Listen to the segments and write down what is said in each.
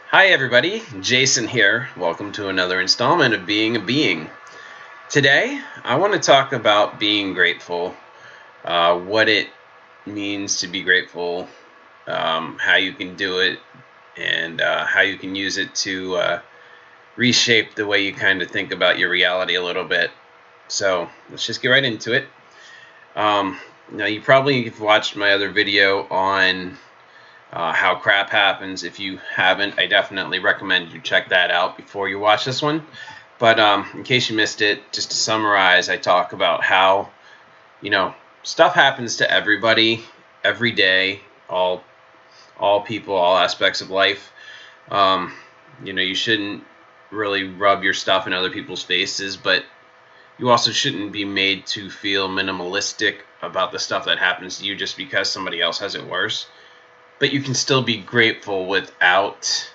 Hi everybody, Jason here. Welcome to another installment of Being a Being. Today, I want to talk about being grateful, what it means to be grateful, how you can do it, and how you can use it to reshape the way you kind of think about your reality a little bit. So let's just get right into it. Now you probably have watched my other video on how crap happens. If you haven't, I definitely recommend you check that out before you watch this one. But in case you missed it, just to summarize, I talk about how, stuff happens to everybody, every day, all people, all aspects of life. You shouldn't really rub your stuff in other people's faces, but you also shouldn't be made to feel minimalistic about the stuff that happens to you just because somebody else has it worse. But you can still be grateful without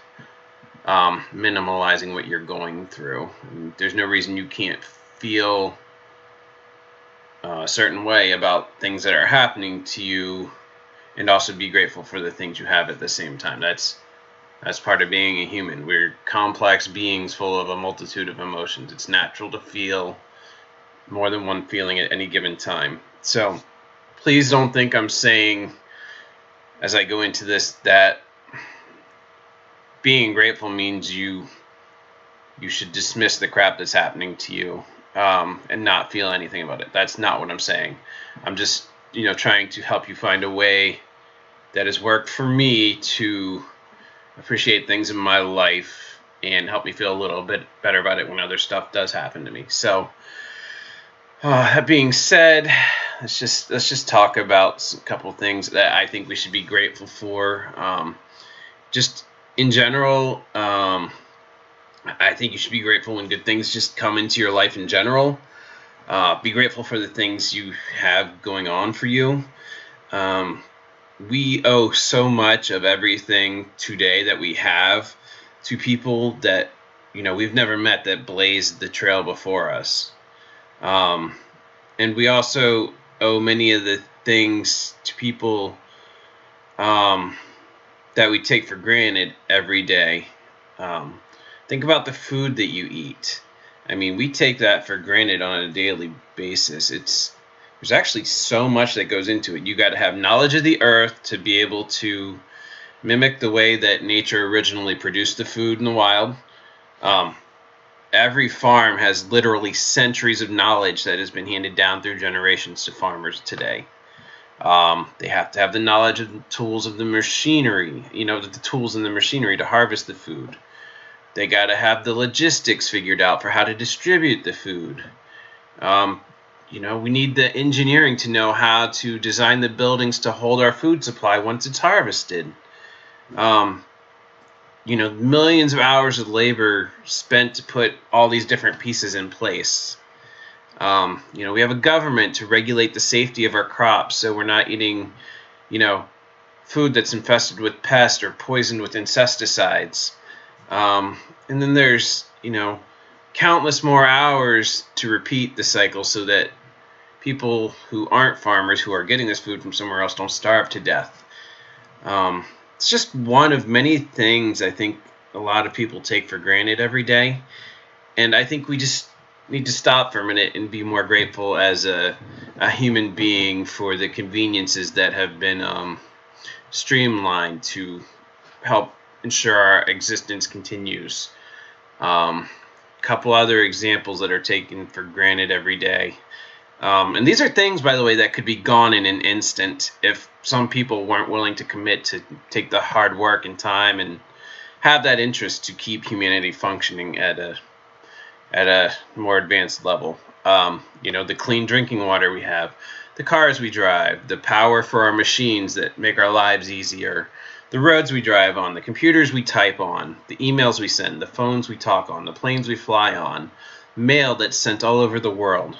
minimalizing what you're going through. There's no reason you can't feel a certain way about things that are happening to you and also be grateful for the things you have at the same time. That's part of being a human. We're complex beings full of a multitude of emotions. It's natural to feel more than one feeling at any given time. So please don't think I'm saying, as I go into this, that being grateful means you should dismiss the crap that's happening to you and not feel anything about it. That's not what I'm saying. I'm just trying to help you find a way that has worked for me to appreciate things in my life and help me feel a little bit better about it when other stuff does happen to me. So that being said, let's just talk about a couple things that I think we should be grateful for. Just in general, I think you should be grateful when good things just come into your life in general. Be grateful for the things you have going on for you. We owe so much of everything today that we have to people that we've never met, that blazed the trail before us. And we also owe many of the things to people that we take for granted every day. Think about the food that you eat. I mean, we take that for granted on a daily basis. There's actually so much that goes into it. You got to have knowledge of the earth to be able to mimic the way that nature originally produced the food in the wild. Every farm has literally centuries of knowledge that has been handed down through generations to farmers today. They have to have the knowledge of the tools of the machinery, the tools in the machinery to harvest the food. They got to have the logistics figured out for how to distribute the food. We need the engineering to know how to design the buildings to hold our food supply once it's harvested. Millions of hours of labor spent to put all these different pieces in place. We have a government to regulate the safety of our crops so we're not eating, food that's infested with pests or poisoned with insecticides. And then there's, countless more hours to repeat the cycle so that people who aren't farmers, who are getting this food from somewhere else, don't starve to death. It's just one of many things I think a lot of people take for granted every day. And I think we just need to stop for a minute and be more grateful as a human being for the conveniences that have been streamlined to help ensure our existence continues. Couple other examples that are taken for granted every day. And these are things, by the way, that could be gone in an instant if some people weren't willing to commit to take the hard work and time and have that interest to keep humanity functioning at a more advanced level. The clean drinking water we have, the cars we drive, the power for our machines that make our lives easier, the roads we drive on, the computers we type on, the emails we send, the phones we talk on, the planes we fly on, mail that's sent all over the world.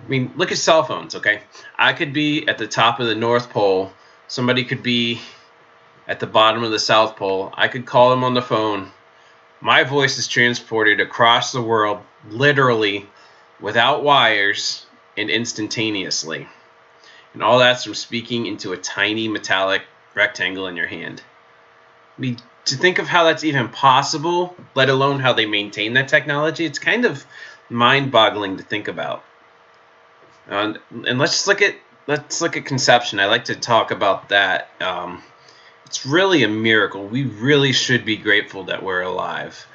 I mean, look at cell phones, okay? I could be at the top of the North Pole. Somebody could be at the bottom of the South Pole. I could call them on the phone. My voice is transported across the world, literally, without wires and instantaneously. And all that's from speaking into a tiny metallic rectangle in your hand. I mean, to think of how that's even possible, let alone how they maintain that technology, it's kind of mind-boggling to think about. And let's look at conception. I like to talk about that. It's really a miracle. We really should be grateful that we're alive.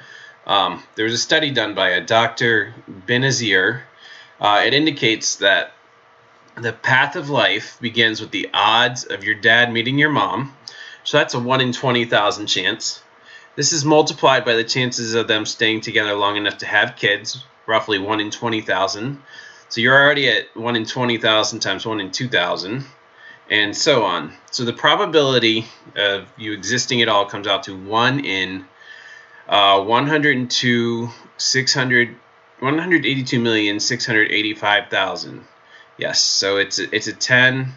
There was a study done by a Dr. Binazir. It indicates that the path of life begins with the odds of your dad meeting your mom. So that's a 1 in 20,000 chance. This is multiplied by the chances of them staying together long enough to have kids, roughly 1 in 20,000. So you're already at 1 in 20,000 times 1 in 2,000, and so on. So the probability of you existing at all comes out to 1 in 182,685,000. Yes, so it's a 10.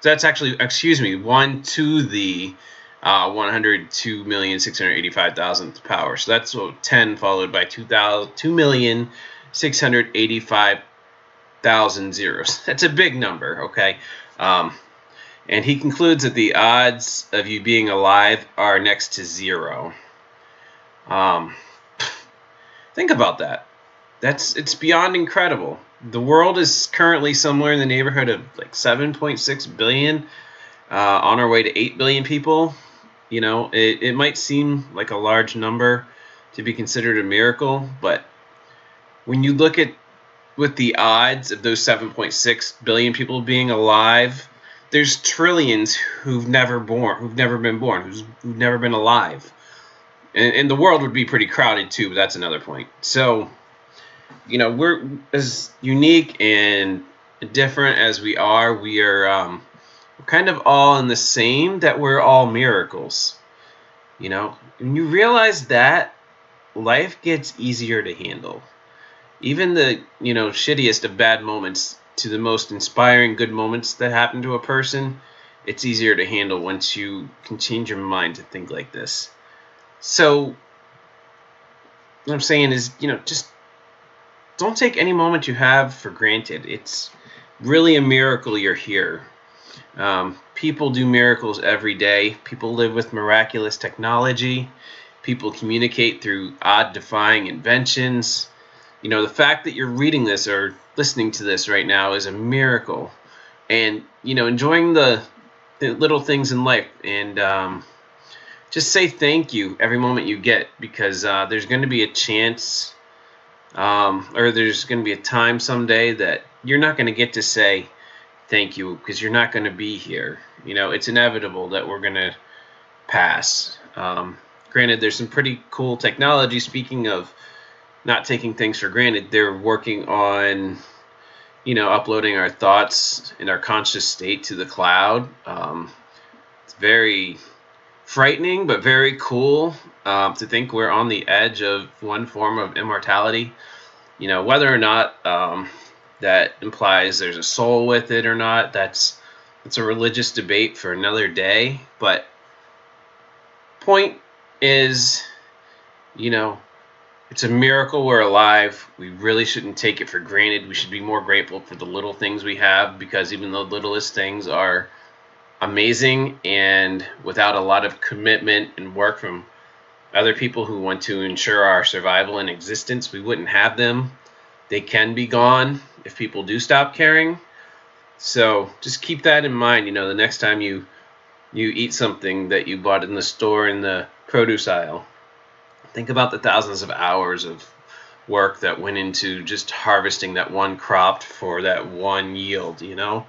That's actually, excuse me, 1 to the 102,685,000th power. So that's 10 followed by 2,685,000 zeros. That's a big number, okay? And he concludes that the odds of you being alive are next to 0. Think about that. It's beyond incredible. The world is currently somewhere in the neighborhood of like 7.6 billion, on our way to 8 billion people. You know, it might seem like a large number to be considered a miracle, but when you look at with the odds of those 7.6 billion people being alive, there's trillions who've never been born, who've never been alive. And the world would be pretty crowded too, but that's another point. So, you know, we're as unique and different as we are. We're kind of all in the same, that we're all miracles. You know, when you realize that, life gets easier to handle. Even the, you know, shittiest of bad moments to the most inspiring good moments that happen to a person, it's easier to handle once you can change your mind to think like this. So what I'm saying is, you know, just don't take any moment you have for granted. It's really a miracle you're here. People do miracles every day. People live with miraculous technology. People communicate through odd-defying inventions. You know, the fact that you're reading this or listening to this right now is a miracle. And, you know, enjoying the little things in life, and just say thank you every moment you get, because there's going to be a chance, or there's going to be a time someday that you're not going to get to say thank you, because you're not going to be here. You know, it's inevitable that we're going to pass. Granted, there's some pretty cool technology. Speaking of not taking things for granted, they're working on, you know, uploading our thoughts in our conscious state to the cloud. It's very frightening, but very cool to think we're on the edge of one form of immortality. You know, whether or not that implies there's a soul with it or not, that's a religious debate for another day. But point is, you know, it's a miracle we're alive. We really shouldn't take it for granted. We should be more grateful for the little things we have, because even the littlest things are amazing, and without a lot of commitment and work from other people who want to ensure our survival and existence, we wouldn't have them. They can be gone if people do stop caring. So just keep that in mind. You know, the next time you eat something that you bought in the store in the produce aisle, think about the thousands of hours of work that went into just harvesting that one crop for that one yield, you know.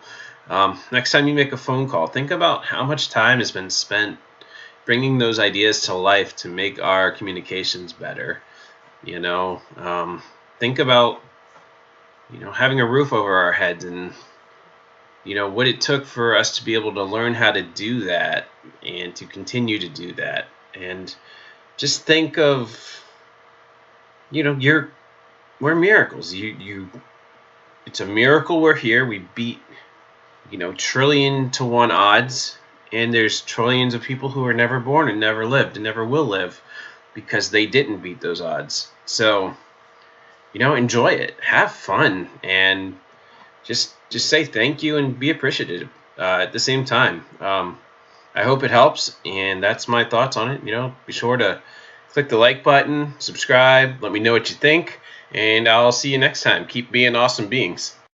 Next time you make a phone call, think about how much time has been spent bringing those ideas to life to make our communications better. You know, think about, you know, having a roof over our heads, and, you know, what it took for us to be able to learn how to do that and to continue to do that. And just think of, you know, we're miracles. It's a miracle we're here. We beat, you know, 1,000,000,000,000 to 1 odds, and there's trillions of people who are never born and never lived and never will live because they didn't beat those odds. So, you know, enjoy it, have fun, and just say thank you and be appreciative at the same time. I hope it helps, and that's my thoughts on it. Be sure to click the like button, subscribe, let me know what you think, and I'll see you next time. Keep being awesome beings.